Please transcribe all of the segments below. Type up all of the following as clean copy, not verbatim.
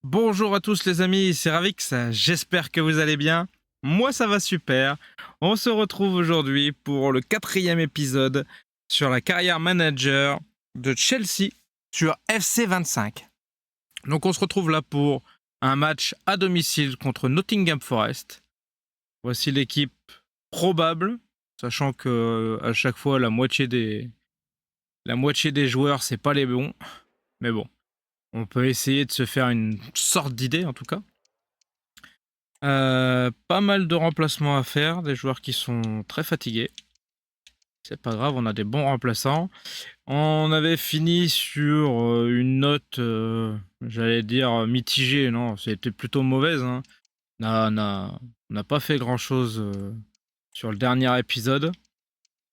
Bonjour à tous les amis, c'est Ravix, j'espère que vous allez bien. Moi ça va super. On se retrouve aujourd'hui pour le 4e épisode sur la carrière manager de Chelsea sur FC25. Donc on se retrouve là pour un match à domicile contre Nottingham Forest. Voici l'équipe probable, sachant que à chaque fois la moitié des joueurs c'est pas les bons. Mais bon, on peut essayer de se faire une sorte d'idée en tout cas. Pas mal de remplacements à faire, des joueurs qui sont très fatigués. C'est pas grave, on a des bons remplaçants. On avait fini sur une note, j'allais dire mitigée, non, c'était plutôt mauvaise. Hein. On n'a pas fait grand chose sur le dernier épisode.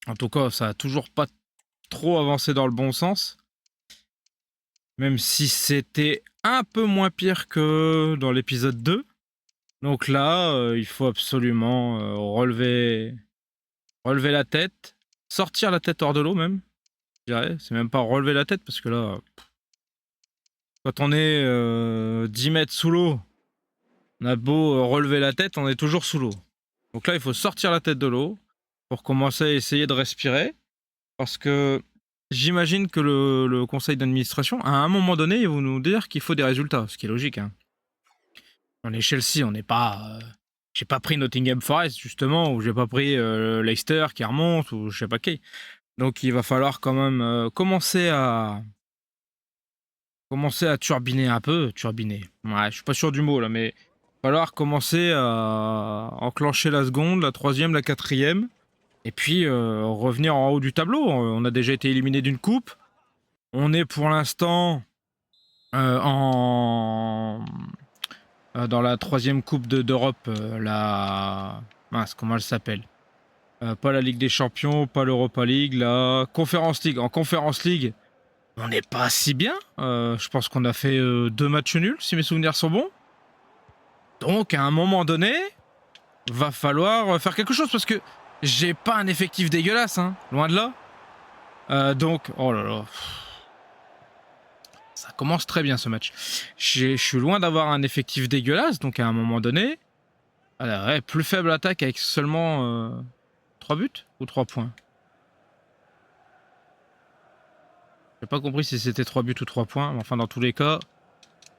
En tout cas, ça a toujours pas trop avancé dans le bon sens. Même si c'était un peu moins pire que dans l'épisode 2. Donc là, il faut absolument relever la tête, sortir la tête hors de l'eau même, je dirais. C'est même pas relever la tête parce que là, quand on est 10 mètres sous l'eau, on a beau relever la tête, on est toujours sous l'eau. Donc là, il faut sortir la tête de l'eau pour commencer à essayer de respirer parce que j'imagine que le conseil d'administration, à un moment donné, ils vont nous dire qu'il faut des résultats, ce qui est logique. Hein. On est Chelsea, on n'est pas... j'ai pas pris Nottingham Forest, justement, ou j'ai pas pris Leicester qui remonte, ou je sais pas qui. Donc il va falloir quand même commencer à turbiner un peu. Turbiner. Ouais, je suis pas sûr du mot là, mais il va falloir commencer à enclencher la seconde, la troisième, la quatrième. Et puis revenir en haut du tableau. On a déjà été éliminé d'une coupe. On est pour l'instant dans la troisième coupe d'Europe. La... Mince, comment elle s'appelle pas la Ligue des Champions, pas l'Europa League, la Conference League. En Conference League, on n'est pas si bien. Je pense qu'on a fait 2 matchs nuls, si mes souvenirs sont bons. Donc, à un moment donné, va falloir faire quelque chose parce que j'ai pas un effectif dégueulasse, hein, loin de là. Donc, oh là là. Ça commence très bien ce match. Je suis loin d'avoir un effectif dégueulasse, donc à un moment donné, ouais, plus faible attaque avec seulement 3 buts ou 3 points. J'ai pas compris si c'était 3 buts ou 3 points, mais enfin dans tous les cas,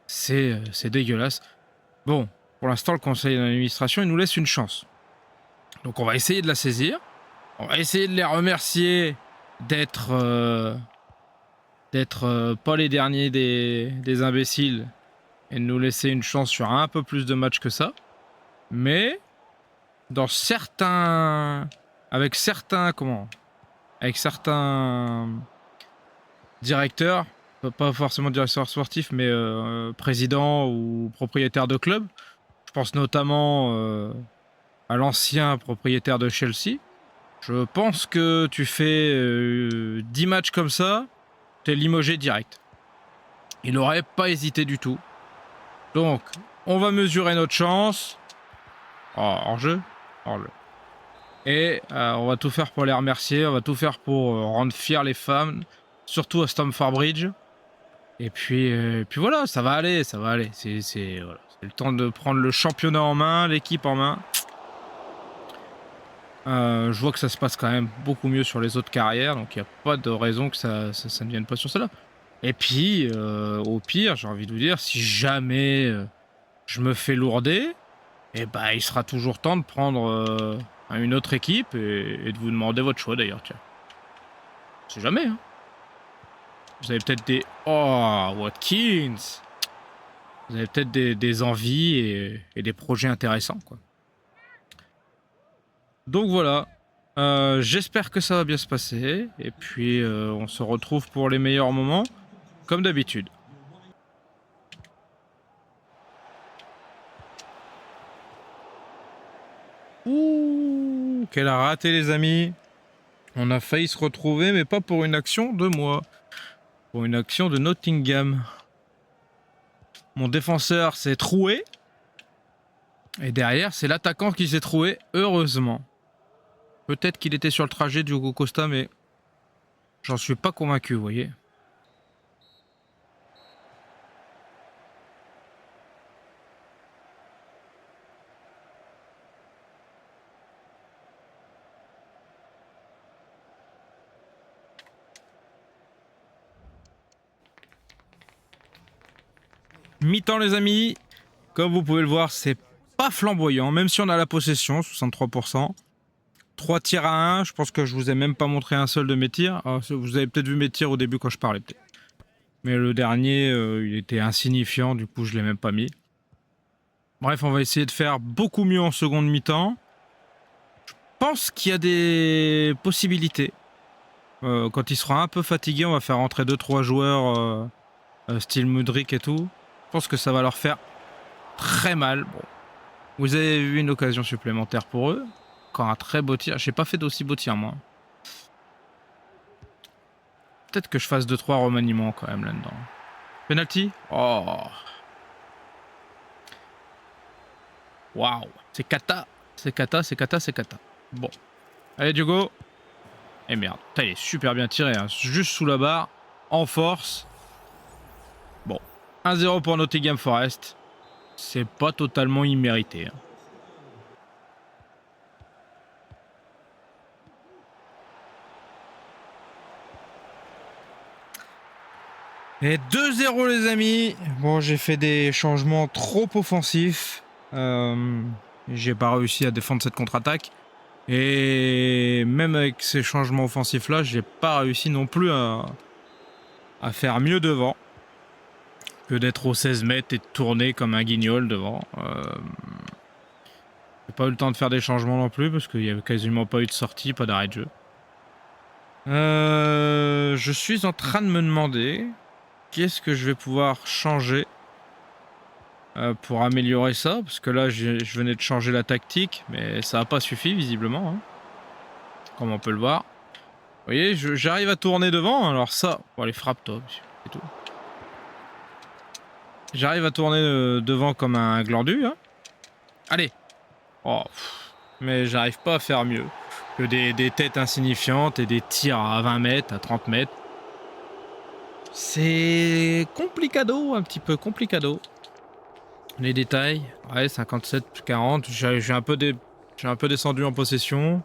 c'est dégueulasse. Bon, pour l'instant, le conseil d'administration, il nous laisse une chance. Donc on va essayer de la saisir. On va essayer de les remercier d'être pas les derniers des imbéciles et de nous laisser une chance sur un peu plus de matchs que ça. Mais dans certains... Avec certains directeurs, pas forcément directeur sportif, mais président ou propriétaire de club. Je pense notamment à l'ancien propriétaire de Chelsea. Je pense que tu fais 10 matchs comme ça, t'es limogé direct. Il n'aurait pas hésité du tout. Donc, on va mesurer notre chance. Oh, hors-jeu. Hors-jeu. Et on va tout faire pour les remercier, on va tout faire pour rendre fiers les femmes, surtout à Stamford Bridge. Et puis voilà, ça va aller, ça va aller. Voilà. C'est le temps de prendre le championnat en main, l'équipe en main. Je vois que ça se passe quand même beaucoup mieux sur les autres carrières, donc il n'y a pas de raison que ça ne vienne pas sur cela. Et puis, au pire, j'ai envie de vous dire, si jamais je me fais lourder, eh ben, il sera toujours temps de prendre une autre équipe et de vous demander votre choix d'ailleurs, tiens. C'est jamais, hein. Vous avez peut-être des... Oh, Watkins. Vous avez peut-être des envies et des projets intéressants, quoi. Donc voilà. J'espère que ça va bien se passer. Et puis, on se retrouve pour les meilleurs moments, comme d'habitude. Ouh, quel raté, les amis. On a failli se retrouver, mais pas pour une action de moi. Pour une action de Nottingham. Mon défenseur s'est troué. Et derrière, c'est l'attaquant qui s'est troué, heureusement. Peut-être qu'il était sur le trajet du Hugo Costa, mais j'en suis pas convaincu, vous voyez. Mi-temps les amis, comme vous pouvez le voir, c'est pas flamboyant, même si on a la possession, 63%. 3 tirs à 1, je pense que je vous ai même pas montré un seul de mes tirs. Alors, vous avez peut-être vu mes tirs au début quand je parlais peut-être. Mais le dernier, il était insignifiant, du coup je l'ai même pas mis. Bref, on va essayer de faire beaucoup mieux en seconde mi-temps. Je pense qu'il y a des possibilités. Quand il sera un peu fatigué, on va faire rentrer 2-3 joueurs style Mudryk et tout. Je pense que ça va leur faire très mal. Bon. Vous avez vu une occasion supplémentaire pour eux. Encore un très beau tir. J'ai pas fait d'aussi beau tir moi. Peut-être que je fasse 2-3 remaniements quand même là-dedans. Penalty. Oh. Waouh. C'est kata. C'est kata, c'est kata, c'est kata. Bon. Allez Diogo. Et merde. Putain, il est super bien tiré. Hein. Juste sous la barre. En force. Bon. 1-0 pour Nottingham Forest. C'est pas totalement immérité. Hein. Et 2-0 les amis. Bon, j'ai fait des changements trop offensifs. J'ai pas réussi à défendre cette contre-attaque. Et même avec ces changements offensifs là, j'ai pas réussi non plus à faire mieux devant que d'être aux 16 mètres et de tourner comme un guignol devant. J'ai pas eu le temps de faire des changements non plus parce qu'il y avait quasiment pas eu de sortie, pas d'arrêt de jeu. Je suis en train de me demander qu'est-ce que je vais pouvoir changer pour améliorer ça, parce que là je venais de changer la tactique, mais ça n'a pas suffi visiblement, hein, comme on peut le voir. Vous voyez, j'arrive à tourner devant, alors ça... Bon allez, frappe-toi, c'est tout. J'arrive à tourner devant comme un glandu, hein. Allez. Oh, mais j'arrive pas à faire mieux que des têtes insignifiantes et des tirs à 20 mètres, à 30 mètres. C'est complicado, un petit peu complicado. Les détails, ouais, 57-40, j'ai un peu descendu en possession.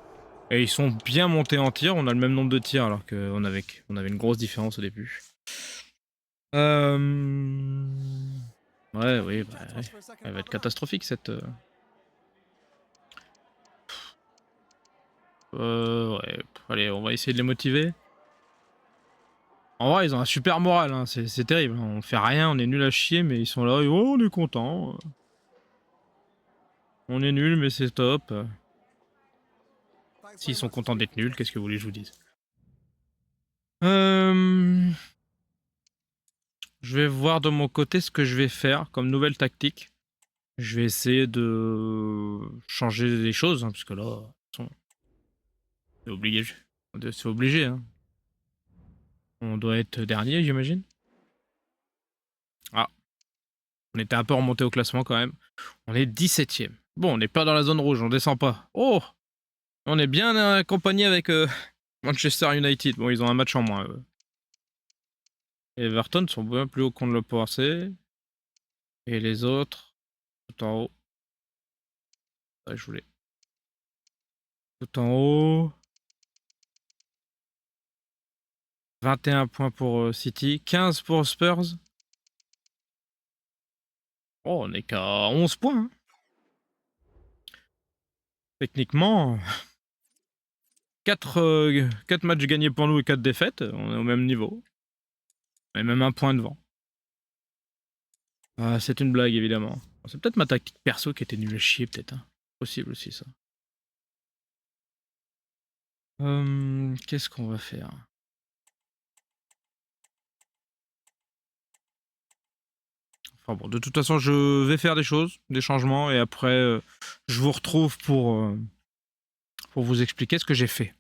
Et ils sont bien montés en tir, on a le même nombre de tirs alors qu'on avait une grosse différence au début. Ouais, oui, bah, ouais. Elle va être catastrophique cette... ouais, allez, on va essayer de les motiver. En vrai, ils ont un super moral, hein. C'est terrible. On fait rien, on est nul à chier, mais ils sont là, oh, on est content. On est nul, mais c'est top. S'ils sont contents d'être nuls, qu'est-ce que vous voulez que je vous dise? Je vais voir de mon côté ce que je vais faire comme nouvelle tactique. Je vais essayer de changer les choses, hein, parce que là, c'est obligé. C'est obligé. Hein. On doit être dernier, j'imagine. Ah, on était un peu remonté au classement quand même. On est 17ème. Bon, on n'est pas dans la zone rouge, on descend pas. Oh, on est bien accompagné avec Manchester United. Bon, ils ont un match en moins. Everton sont bien plus haut qu'on ne le pensait. Et les autres, tout en haut. Ouais, je voulais. Tout en haut. 21 points pour City. 15 pour Spurs. Oh, on n'est qu'à 11 points. Hein. Techniquement, 4 matchs gagnés pour nous et 4 défaites. On est au même niveau. On est même un point devant. Ah, c'est une blague, évidemment. C'est peut-être ma tactique perso qui était nulle à chier, peut-être. Hein. Possible aussi, ça. Qu'est-ce qu'on va faire? Enfin bon, de toute façon, je vais faire des choses, des changements, et après, je vous retrouve pour vous expliquer ce que j'ai fait.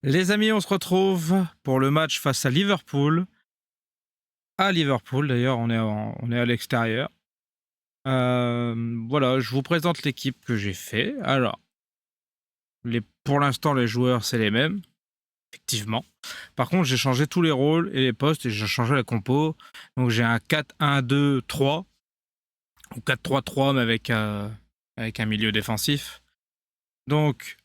Les amis, on se retrouve pour le match face à Liverpool. À Liverpool, d'ailleurs, on est à l'extérieur. Voilà, je vous présente l'équipe que j'ai fait. Alors, pour l'instant, les joueurs, c'est les mêmes. Effectivement. Par contre, j'ai changé tous les rôles et les postes et j'ai changé la compo. Donc, j'ai un 4-1-2-3 ou 4-3-3, mais avec un milieu défensif. Donc,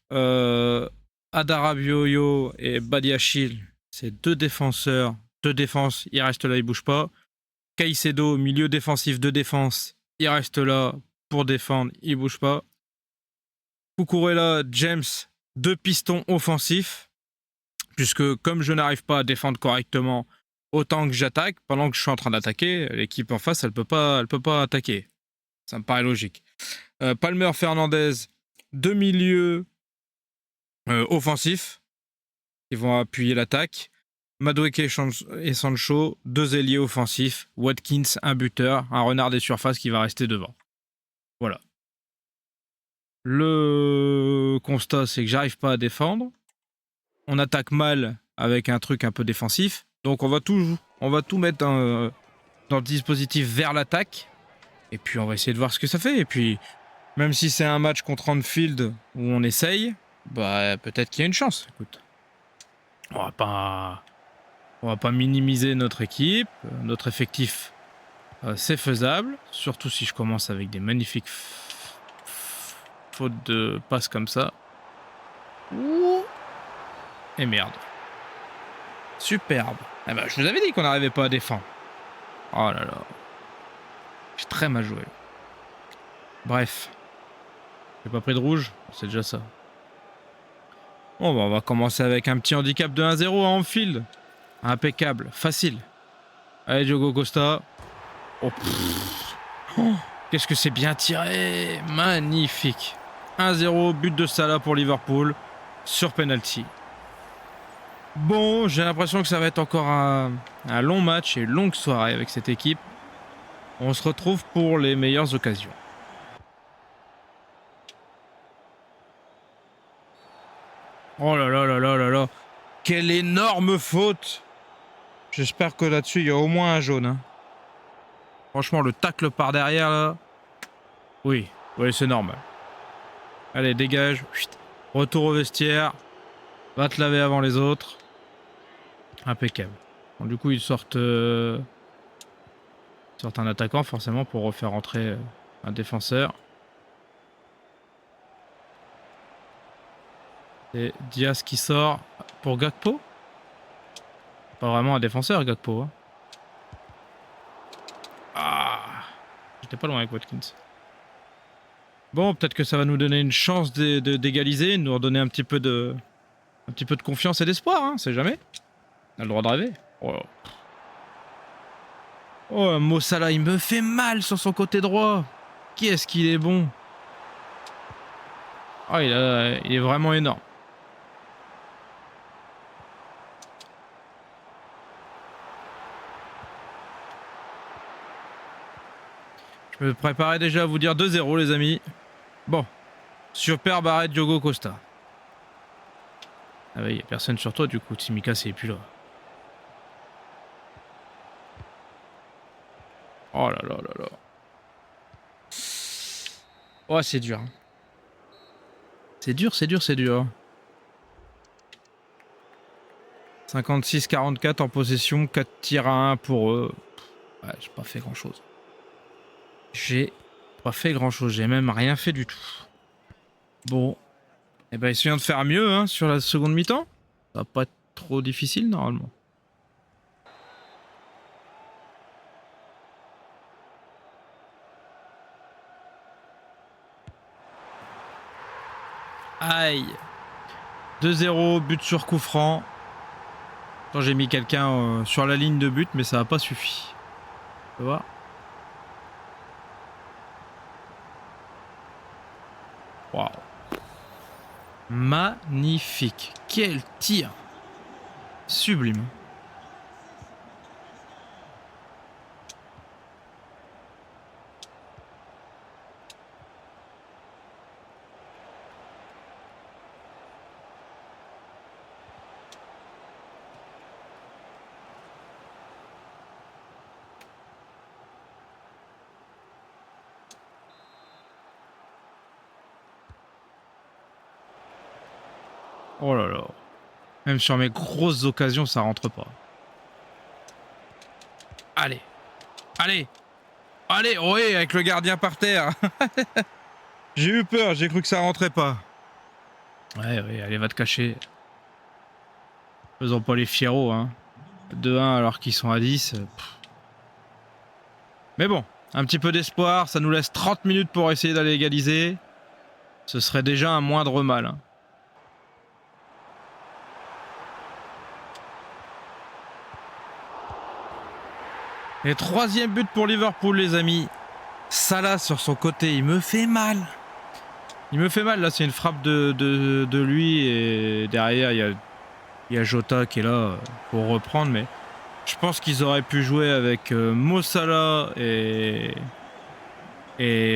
Adarabioyo et Badiachil, c'est deux défenseurs, deux défenses, ils restent là, ils bougent pas. Caicedo, milieu défensif de défense, il reste là pour défendre, il bouge pas. Cucurella, James, 2 pistons offensifs, puisque comme je n'arrive pas à défendre correctement autant que j'attaque, pendant que je suis en train d'attaquer, l'équipe en face, elle peut pas attaquer. Ça me paraît logique. Palmer, Fernandez, 2 milieux offensifs qui vont appuyer l'attaque. Madueke et Sancho, 2 ailiers offensifs. Watkins, un buteur, un renard des surfaces qui va rester devant. Voilà. Le constat, c'est que j'arrive pas à défendre. On attaque mal avec un truc un peu défensif. Donc on va tout mettre dans le dispositif vers l'attaque. Et puis on va essayer de voir ce que ça fait. Et puis, même si c'est un match contre Anfield où on essaye, bah peut-être qu'il y a une chance. Écoute, on va pas minimiser notre équipe. Notre effectif, c'est faisable. Surtout si je commence avec des magnifiques fautes de passe comme ça. Ouh. Et merde. Superbe. Eh ben, je vous avais dit qu'on n'arrivait pas à défendre. Oh là là. J'ai très mal joué. Bref. J'ai pas pris de rouge, c'est déjà ça. Bon, bah, on va commencer avec un petit handicap de 1-0 à Anfield. Impeccable, facile. Allez, Diogo Costa. Oh, oh, qu'est-ce que c'est bien tiré. Magnifique. 1-0, but de Salah pour Liverpool sur penalty. Bon, j'ai l'impression que ça va être encore un long match et une longue soirée avec cette équipe. On se retrouve pour les meilleures occasions. Oh là là là là là là. Quelle énorme faute. J'espère que là-dessus, il y a au moins un jaune. Hein. Franchement, le tacle par derrière, là... Oui, c'est normal. Allez, dégage. Retour au vestiaire. Va te laver avant les autres. Impeccable. Bon, du coup, ils sortent un attaquant, forcément, pour refaire entrer un défenseur. C'est Diaz qui sort pour Gakpo. Pas vraiment un défenseur, Gakpo. Hein. Ah, j'étais pas loin avec Watkins. Bon, peut-être que ça va nous donner une chance d'égaliser, nous redonner un petit peu de confiance et d'espoir, hein, c'est jamais. On a le droit de rêver. Oh, Mo Salah, il me fait mal sur son côté droit. Qui est-ce qu'il est bon? Ah, il est vraiment énorme. Je me préparais déjà à vous dire 2-0, les amis. Bon. Superbe arrêt de Diogo Costa. Ah oui, y a personne sur toi, du coup. Tsimikas, c'est plus là. Oh là là là là. Oh, c'est dur. C'est dur, c'est dur, c'est dur. 56-44 en possession, 4 tirs à 1 pour eux. Ouais, j'ai pas fait grand-chose. J'ai même rien fait du tout. Bon. Eh ben, essayons de faire mieux hein, sur la seconde mi-temps. Ça va pas être trop difficile, normalement. Aïe. 2-0, but sur coup franc. J'ai mis quelqu'un sur la ligne de but, mais ça n'a pas suffi. Tu vois ? Waouh. Magnifique. Quel tir. Sublime. Oh là là. Même sur mes grosses occasions, ça rentre pas. Allez. Allez. Allez. Oui, avec le gardien par terre. J'ai eu peur, j'ai cru que ça rentrait pas. Ouais, allez, va te cacher. Faisons pas les fieros, hein. 2-1 alors qu'ils sont à 10. Mais bon, un petit peu d'espoir, ça nous laisse 30 minutes pour essayer d'aller égaliser. Ce serait déjà un moindre mal. Hein. Et 3e but pour Liverpool, les amis. Salah sur son côté, il me fait mal. Il me fait mal, là, c'est une frappe de lui. Et derrière, il y a Jota qui est là pour reprendre. Mais je pense qu'ils auraient pu jouer avec Mo Salah et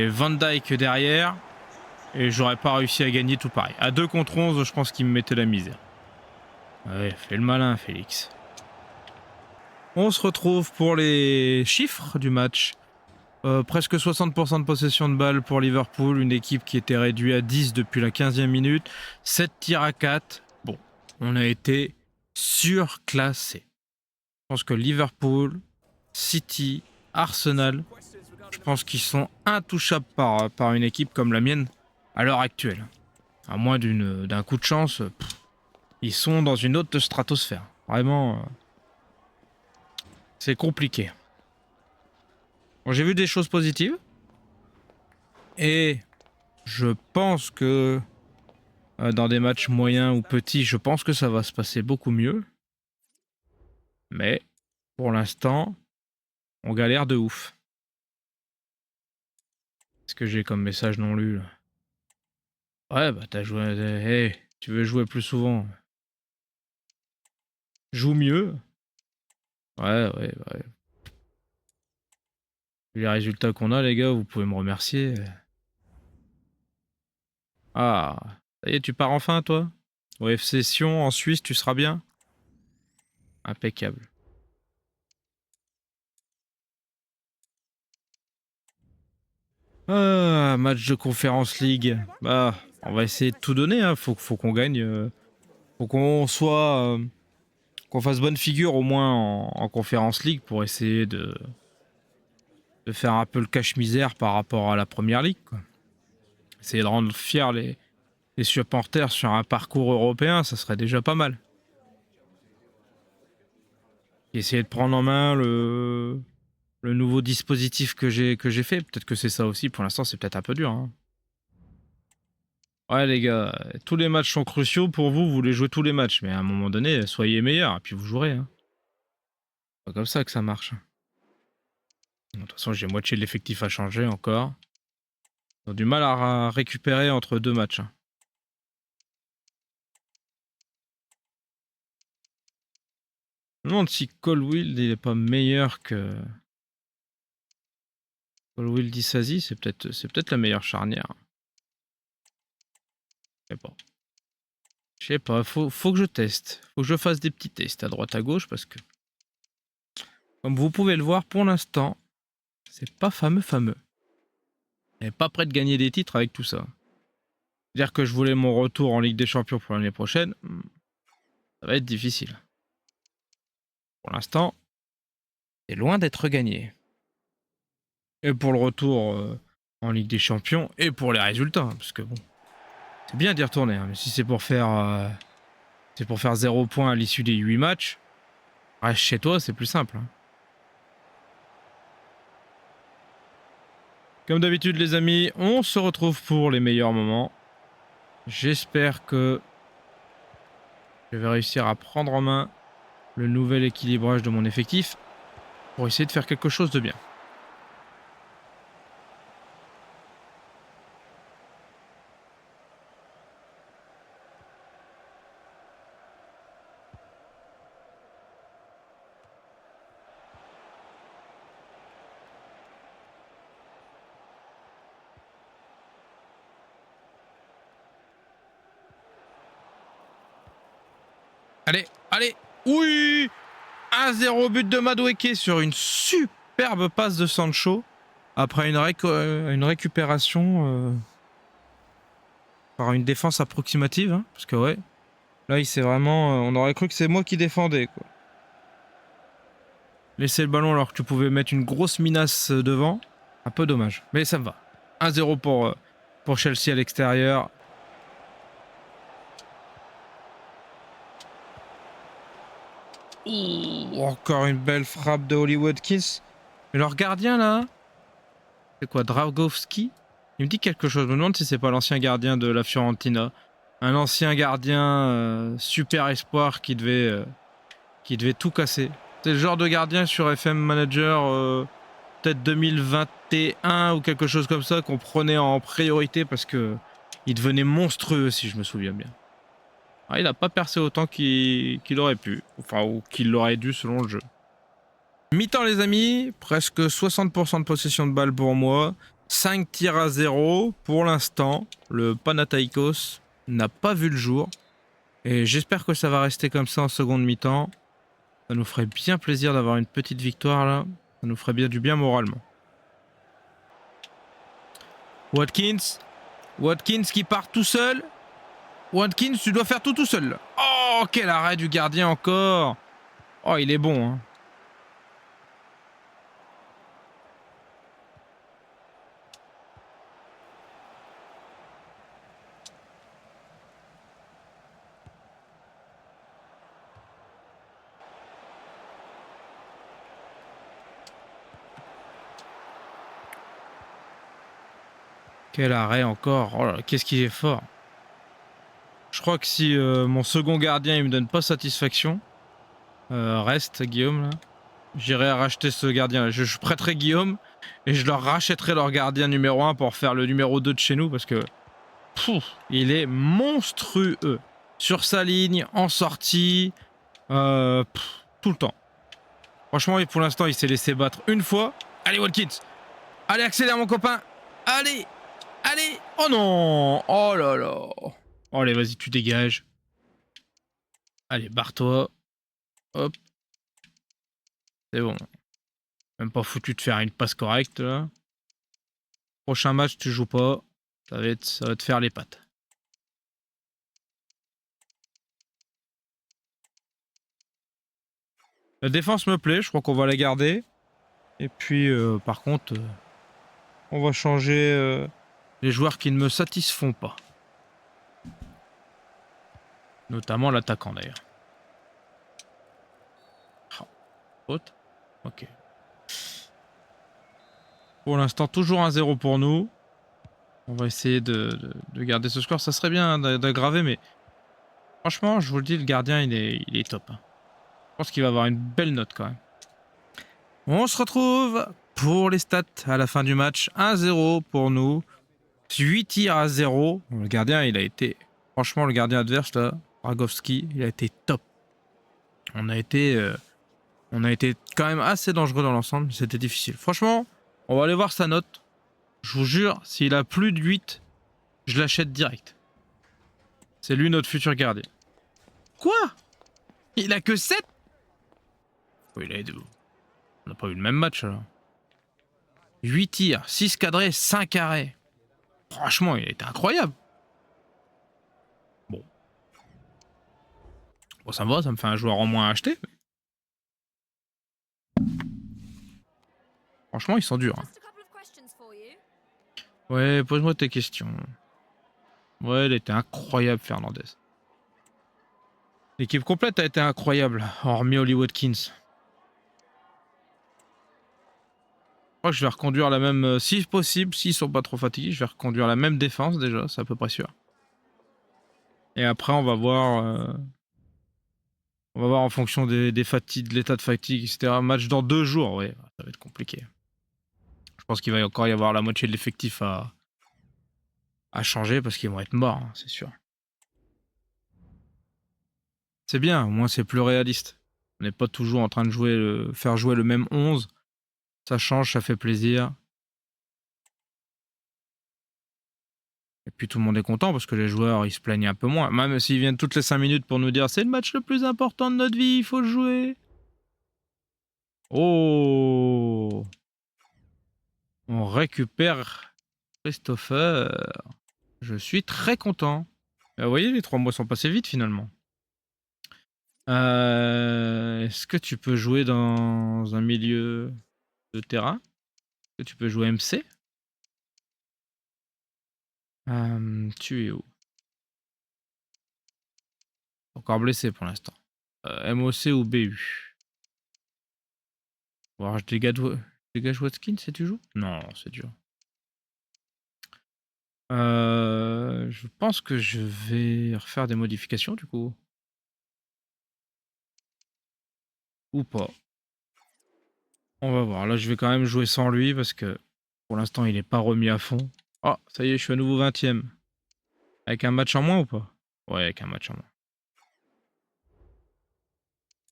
Van Dijk derrière. Et j'aurais pas réussi à gagner tout pareil. À 2 contre 11, je pense qu'il me mettait la misère. Ouais, fais le malin, Félix. On se retrouve pour les chiffres du match. Presque 60% de possession de balle pour Liverpool, une équipe qui était réduite à 10 depuis la 15e minute. 7 tirs à 4. Bon, on a été surclassé. Je pense que Liverpool, City, Arsenal, je pense qu'ils sont intouchables par une équipe comme la mienne à l'heure actuelle. À moins d'un coup de chance, ils sont dans une autre stratosphère. Vraiment, c'est compliqué. Bon, j'ai vu des choses positives. Et je pense que dans des matchs moyens ou petits, je pense que ça va se passer beaucoup mieux. Mais pour l'instant, on galère de ouf. Qu'est-ce que j'ai comme message non lu là? Ouais, bah t'as joué. Hey, tu veux jouer plus souvent? Joue mieux. Ouais. Les résultats qu'on a, les gars, vous pouvez me remercier. Ah, ça y est, tu pars enfin, toi? Au FC Sion, en Suisse, tu seras bien? Impeccable. Ah, match de Conference League. Bah, on va essayer de tout donner, hein. Faut qu'on gagne. Faut qu'on soit. Qu'on fasse bonne figure au moins en Conference League pour essayer de faire un peu le cache-misère par rapport à la première ligue, quoi. Essayer de rendre fiers les supporters sur un parcours européen, ça serait déjà pas mal. Et essayer de prendre en main le nouveau dispositif que j'ai fait. Peut-être que c'est ça aussi. Pour l'instant, c'est peut-être un peu dur. Hein. Ouais, les gars, tous les matchs sont cruciaux pour vous. Vous voulez jouer tous les matchs. Mais à un moment donné, soyez meilleurs. Et puis vous jouerez. Hein. C'est pas comme ça que ça marche. De toute façon, j'ai moitié de l'effectif à changer encore. Ils ont du mal à récupérer entre 2 matchs. Hein. Je me demande si Colwill il est pas meilleur que Colwill Disasi. C'est peut-être la meilleure charnière. Je sais pas. Je sais pas. Faut que je teste. Faut que je fasse des petits tests à droite à gauche parce que, comme vous pouvez le voir, pour l'instant, c'est pas fameux. Et pas prêt de gagner des titres avec tout ça. Dire que je voulais mon retour en Ligue des Champions pour l'année prochaine, ça va être difficile. Pour l'instant, c'est loin d'être gagné. Et pour le retour en Ligue des Champions, et pour les résultats, hein, parce que bon, c'est bien d'y retourner, hein, mais si c'est pour faire 0 points à l'issue des 8 matchs, reste chez toi, c'est plus simple. Hein. Comme d'habitude, les amis, on se retrouve pour les meilleurs moments. J'espère que je vais réussir à prendre en main le nouvel équilibrage de mon effectif pour essayer de faire quelque chose de bien. Allez, oui, 1-0 but de Madueke sur une superbe passe de Sancho après une récupération par une défense approximative, hein, parce que ouais, là il s'est vraiment, on aurait cru que c'est moi qui défendais, quoi. Laisser le ballon alors que tu pouvais mettre une grosse minace devant, un peu dommage, mais ça me va. 1-0 pour Chelsea à l'extérieur. Ouh, encore une belle frappe de Holly Watkins. Mais leur gardien là, c'est quoi, Dragowski? Il me dit quelque chose. Je me demande si c'est pas l'ancien gardien de la Fiorentina. Un ancien gardien super espoir qui devait tout casser. C'est le genre de gardien sur FM Manager peut-être 2021 ou quelque chose comme ça qu'on prenait en priorité parce que il devenait monstrueux si je me souviens bien. Ah, il n'a pas percé autant qu'il aurait pu, enfin ou qu'il l'aurait dû selon le jeu. Mi-temps les amis, presque 60% de possession de balle pour moi, 5 tirs à 0 pour l'instant. Le Panathinaikos n'a pas vu le jour et j'espère que ça va rester comme ça en seconde mi-temps. Ça nous ferait bien plaisir d'avoir une petite victoire là, ça nous ferait bien du bien moralement. Watkins qui part tout seul. Watkins, tu dois faire tout seul. Oh, quel arrêt du gardien encore. Oh, il est bon, hein. Quel arrêt encore. Oh là, qu'est-ce qu'il est fort. Je crois que si mon second gardien il me donne pas satisfaction, reste Guillaume là, j'irai racheter ce gardien. Je prêterai Guillaume et je leur rachèterai leur gardien numéro 1 pour faire le numéro 2 de chez nous parce que il est monstrueux. Sur sa ligne, en sortie, tout le temps. Franchement, pour l'instant, il s'est laissé battre une fois. Allez, Watkins. Allez, accélère, mon copain. Allez. Allez. Oh non. Oh là là. Oh, allez, vas-y, tu dégages. Allez, barre-toi. Hop. C'est bon. Même pas foutu de faire une passe correcte, là. Prochain match, tu joues pas. Ça va te faire les pattes. La défense me plaît. Je crois qu'on va la garder. Et puis, par contre, on va changer les joueurs qui ne me satisfont pas. Notamment l'attaquant, d'ailleurs. Oh. Faute. Ok. Pour l'instant, toujours 1-0 pour nous. On va essayer de garder ce score. Ça serait bien d'aggraver, mais franchement, je vous le dis, le gardien, il est top. Je pense qu'il va avoir une belle note quand même. On se retrouve pour les stats à la fin du match. 1-0 pour nous. 8 tirs à 0. Le gardien, il a été... Franchement, le gardien adverse, là, Dragowski, il a été top. On a été quand même assez dangereux dans l'ensemble. C'était difficile. Franchement, on va aller voir sa note. Je vous jure, s'il a plus de 8, je l'achète direct. C'est lui notre futur gardien. Quoi? Il a que 7? Oh, on n'a pas eu le même match alors. 8 tirs, 6 cadrés, 5 arrêts. Franchement, il a été incroyable. Bon. Bon, ça me va, ça me fait un joueur en moins à acheter. Franchement, ils sont durs. Hein. Ouais, pose-moi tes questions. Ouais, elle était incroyable, Fernandez. L'équipe complète a été incroyable, hormis Oli Watkins. Je crois que je vais reconduire la même... si possible, s'ils sont pas trop fatigués, je vais reconduire la même défense déjà, c'est à peu près sûr. Et après, on va voir... on va voir en fonction des fatigues, de l'état de fatigue, etc. Match dans 2 jours, ouais, ça va être compliqué. Je pense qu'il va encore y avoir la moitié de l'effectif à changer parce qu'ils vont être morts, hein, c'est sûr. C'est bien, au moins c'est plus réaliste. On n'est pas toujours en train de faire jouer le même 11. Ça change, ça fait plaisir. Et puis tout le monde est content parce que les joueurs ils se plaignent un peu moins. Même s'ils viennent toutes les 5 minutes pour nous dire c'est le match le plus important de notre vie, il faut le jouer. Oh, on récupère Christopher. Je suis très content. Vous voyez, les 3 mois sont passés vite finalement. Est-ce que tu peux jouer dans un milieu de terrain? Est-ce que tu peux jouer MC? Tu es où? Encore blessé pour l'instant. MOC ou BU? Bon, alors, Dégage Watkins et tu joues? Non, c'est dur. Je pense que je vais refaire des modifications du coup. Ou pas. On va voir. Là, je vais quand même jouer sans lui parce que pour l'instant, il n'est pas remis à fond. Oh, ça y est, je suis à nouveau 20ème. Avec un match en moins ou pas? Ouais, avec un match en moins.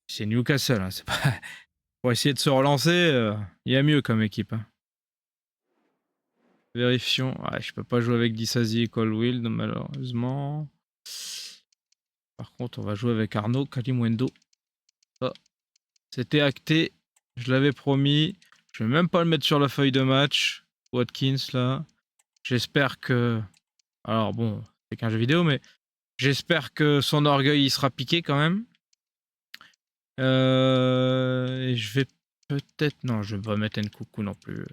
C'est Newcastle, hein, c'est pas... Pour essayer de se relancer, il y a mieux comme équipe. Hein. Vérifions. Ouais, je peux pas jouer avec Disasi et Colwill, malheureusement. Par contre, on va jouer avec Arnaud Kalimwendo. Oh, c'était acté. Je l'avais promis. Je vais même pas le mettre sur la feuille de match. Watkins, là. J'espère que... Alors bon, c'est qu'un jeu vidéo, mais j'espère que son orgueil il sera piqué quand même. Et je vais peut-être... Non, je vais pas mettre Nkoukou non plus.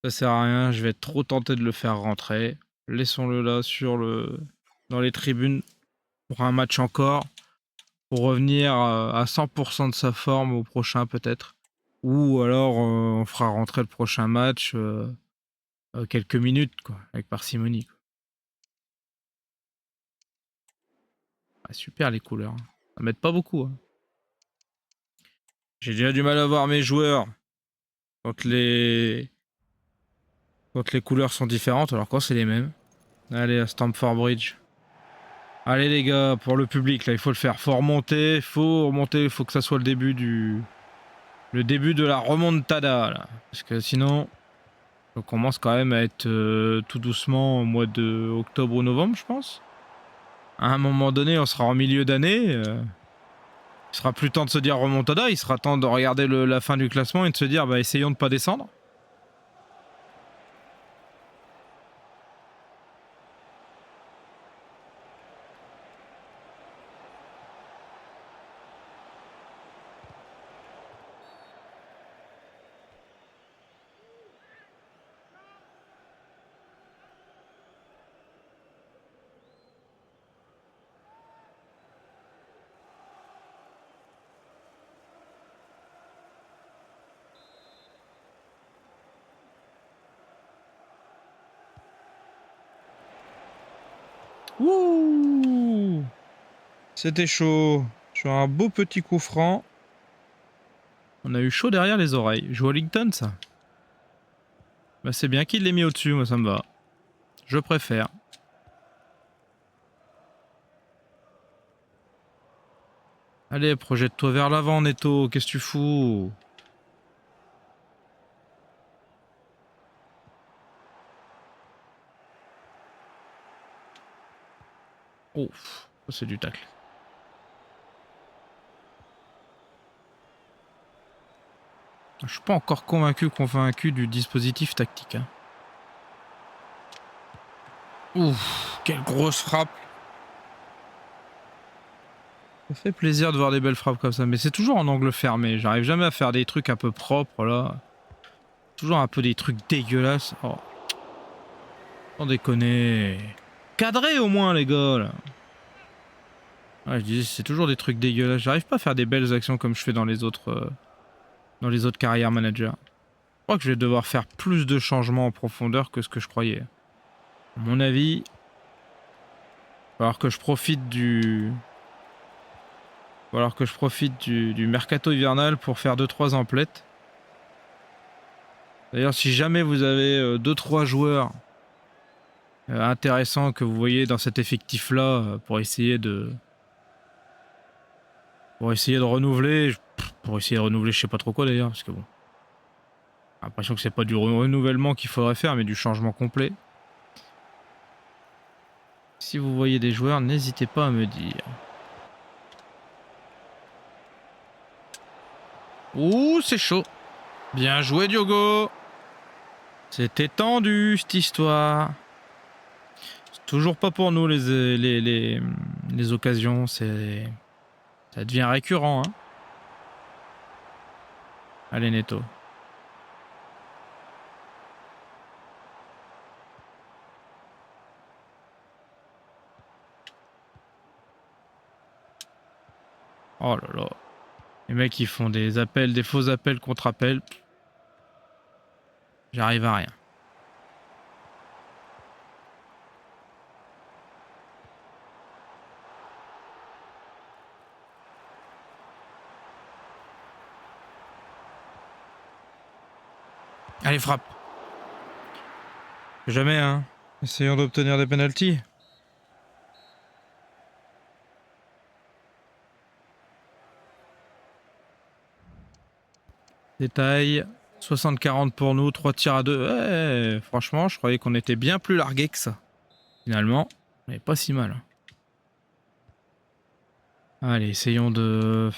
Ça sert à rien, je vais être trop tenté de le faire rentrer. Laissons-le là dans les tribunes pour un match encore. Pour revenir à 100% de sa forme au prochain peut-être. Ou alors on fera rentrer le prochain match quelques minutes quoi, avec parcimonie. Quoi. Ah, super les couleurs. Hein. Ça m'aide pas beaucoup. Hein. J'ai déjà du mal à voir mes joueurs quand les couleurs sont différentes, alors quand c'est les mêmes. Allez, à Stamford Bridge. Allez les gars, pour le public, là, il faut le faire. Faut remonter, il faut que ça soit le début de la remontada, là. Parce que sinon, on commence quand même à être tout doucement au mois de octobre ou novembre, je pense. À un moment donné, on sera en milieu d'année. Il sera plus temps de se dire remontada, il sera temps de regarder la fin du classement et de se dire, bah, essayons de pas descendre. Wouh! C'était chaud. Sur un beau petit coup franc. On a eu chaud derrière les oreilles. Joue Wellington, ça. Bah, c'est bien qu'il l'ait mis au-dessus, moi ça me va. Je préfère. Allez, projette-toi vers l'avant, Neto. Qu'est-ce que tu fous? Oh, c'est du tacle. Je suis pas encore convaincu du dispositif tactique. Hein. Ouf, quelle grosse frappe. Ça fait plaisir de voir des belles frappes comme ça, mais c'est toujours en angle fermé. J'arrive jamais à faire des trucs un peu propres là. Toujours un peu des trucs dégueulasses. Oh. Sans déconner. Cadré au moins les gars là. Ouais, je disais, c'est toujours des trucs dégueulasses. J'arrive pas à faire des belles actions comme je fais dans les autres carrières managers. Je crois que je vais devoir faire plus de changements en profondeur que ce que je croyais. À mon avis, il va falloir que je profite du mercato hivernal pour faire 2-3 emplettes. D'ailleurs, si jamais vous avez 2-3 joueurs intéressants que vous voyez dans cet effectif-là pour essayer de renouveler, je sais pas trop quoi d'ailleurs, parce que bon, j'ai l'impression que c'est pas du renouvellement qu'il faudrait faire, mais du changement complet. Si vous voyez des joueurs, n'hésitez pas à me dire. Ouh, c'est chaud. Bien joué, Diogo. C'était tendu, cette histoire. C'est toujours pas pour nous, les occasions. Ça devient récurrent, hein. Allez, Neto. Oh là là. Les mecs, ils font des faux appels contre appels. J'arrive à rien. Allez, frappe. Jamais, hein. Essayons d'obtenir des pénaltys. Détail. 60-40 pour nous, 3 tirs à 2. Ouais, franchement, je croyais qu'on était bien plus largué que ça. Finalement, on n'est pas si mal. Allez, essayons de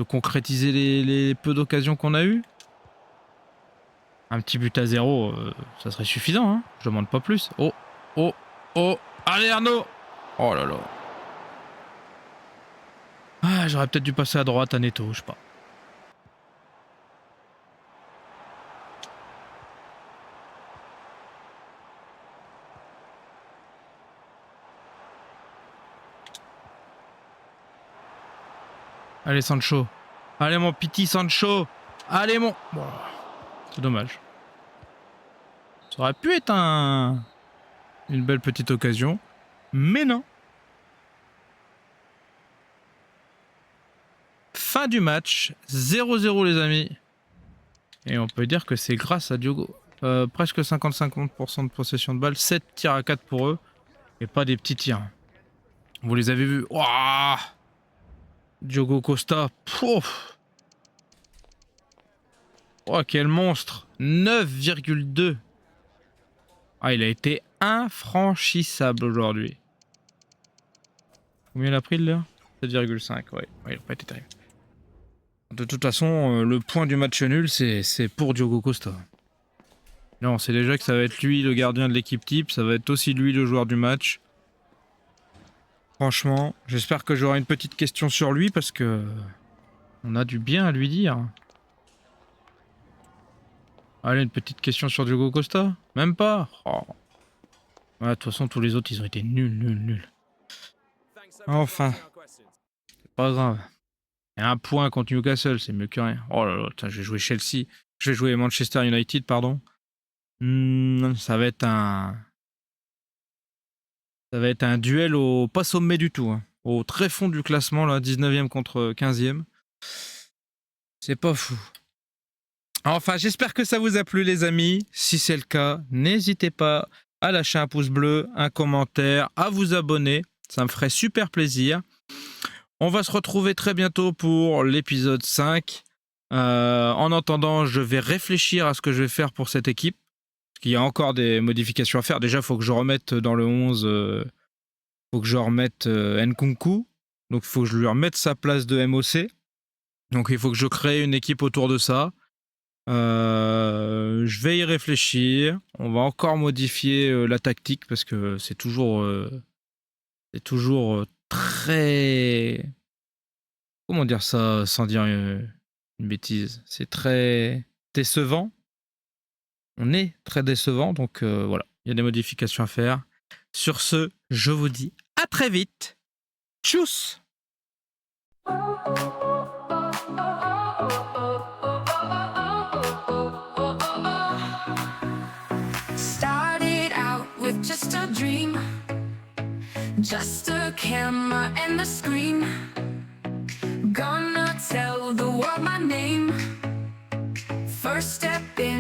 concrétiser les peu d'occasions qu'on a eues. Un petit but à 0, ça serait suffisant, hein. Je demande pas plus. Oh, oh, oh. Allez, Arnaud. Oh là là. Ah, j'aurais peut-être dû passer à droite à Neto, je sais pas. Allez, Sancho. Allez, mon petit Sancho. Allez, mon... Bon, c'est dommage. Ça aurait pu être une belle petite occasion. Mais non. Fin du match. 0-0, les amis. Et on peut dire que c'est grâce à Diogo. Presque 50-50% de possession de balle. 7 tirs à 4 pour eux. Et pas des petits tirs. Vous les avez vus. Waouh, Diogo Costa. Pouf. Oh, quel monstre. 9,2. Ah, il a été infranchissable aujourd'hui. Combien il a pris de l'heure? 7,5. Ouais, il n'a pas été terrible. De toute façon, le point du match nul, c'est pour Diogo Costa. Non, c'est déjà que ça va être lui le gardien de l'équipe type. Ça va être aussi lui le joueur du match. Franchement, j'espère que j'aurai une petite question sur lui parce que on a du bien à lui dire. Allez, une petite question sur Diogo Costa? Même pas? Oh. Ouais, de toute façon, tous les autres, ils ont été nuls. Enfin. C'est pas grave. Et un point contre Newcastle, c'est mieux que rien. Oh là là, je vais jouer Chelsea. Je vais jouer Manchester United, pardon. Ça va être un... Ça va être un duel au pas sommet du tout. Hein. Au très fond du classement, là, 19e contre 15e. C'est pas fou. Enfin, j'espère que ça vous a plu, les amis. Si c'est le cas, n'hésitez pas à lâcher un pouce bleu, un commentaire, à vous abonner. Ça me ferait super plaisir. On va se retrouver très bientôt pour l'épisode 5. En attendant, je vais réfléchir à ce que je vais faire pour cette équipe. Parce qu'il y a encore des modifications à faire. Déjà, il faut que je remette dans le 11... faut que je remette Nkunku. Donc, il faut que je lui remette sa place de MOC. Donc, il faut que je crée une équipe autour de ça. Je vais y réfléchir. On va encore modifier la tactique parce que c'est toujours très... Comment dire ça sans dire une bêtise? C'est très décevant. On est très décevant, donc voilà. Il y a des modifications à faire. Sur ce, je vous dis à très vite. Tchuss! Started out with just a dream, just a camera and the screen. Gonna tell the world my name. First step in